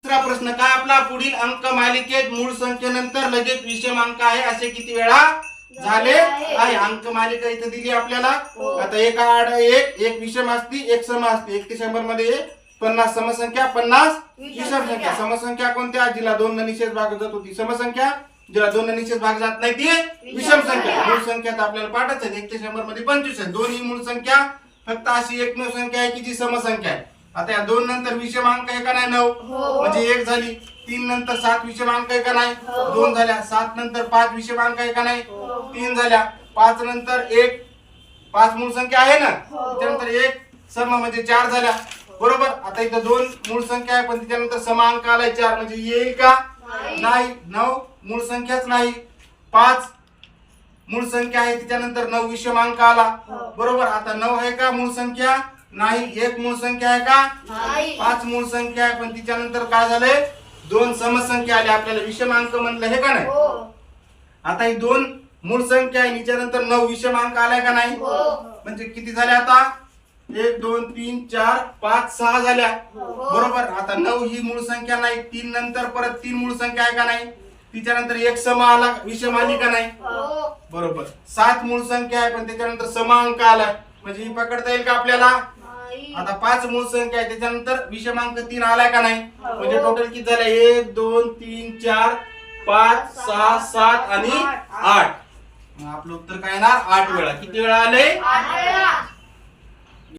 दुसरा प्रश्न काय आपला पुढील अंक मालिकेत मूळ संख्येनंतर लगेच विषम अंक आहे असे किती वेळा झाले आहे? अंक मालिका इथे दिली आपल्याला. आता एक आड एक विषम असती एक सम असते. 1 ते 100 मध्ये 50 समसंख्या 50 विषम संख्या. समसंख्या कोणत्या? जिला 2 ने निषेध भाग जात होती समसंख्या, जिला 2 ने निषेध भाग जात नाही ती विषम संख्या. मूळ संख्या तर आपल्याला पाठायचं आहे. 1 ते 100 मध्ये 25 आहे. दोन्ही मूळ संख्या, फक्त अशी एकमेव संख्या आहे की जी समसंख्या आहे. आता या 2 नंतर विषम अंक आहे का नाही? 9 म्हणजे 1 झाली. 3 नंतर 7 विषम अंक आहे का नाही? 2 झाल्या. 7 नंतर 5 विषम अंक आहे का नाही? 3 झाल्या. 5 नंतर 1 5 मूळ संख्या आहे ना, त्यानंतर 1 सम म्हणजे 4 झाल्या. बरोबर. आता इथं 2 मूळ संख्या आहे पण त्याच्यानंतर सम अंक आलाय 4 म्हणजे येईल का? नाही. 9 मूळ संख्याच नाही. 5 मूळ संख्या आहे त्याच्यानंतर 9 विषम अंक आला. बरोबर. आता 9 आहे का मूळ संख्या? नाही. 1 मूळ संख्या आहे का? नाही. 5 मूळ संख्या आहे पण तिच्यानंतर काय झाले? 2 समसंख्या आले. आपल्याला विषम अंक म्हणलं हे का नाही? आता ही 2 मूळ संख्या आहे त्याच्यानंतर 9 विषम अंक आलाय का नाही? म्हणजे किती झाले आता? 1 2 3 4 5 6 झाल्या. बरोबर. आता 9 ही मूळ संख्या नाही. 3 नंतर परत 3 मूळ संख्या आहे का नाही? तिच्यानंतर 1 सम आला विषम आली का नाही? बरोबर. 7 मूळ संख्या आहे पण त्याच्यानंतर सम अंक आला म्हणजे ही पकडता येईल का आपल्याला? आता 5 मूळ संख्या आहे त्याच्यानंतर विषम अंक 3 आलाय का नाही? म्हणजे टोटल किती झाले? 1 2 3 4 5 6 7 आणि 8. आपलं उत्तर काय येणार? 8 वेळा. किती वेळा आले? 8 वेळा.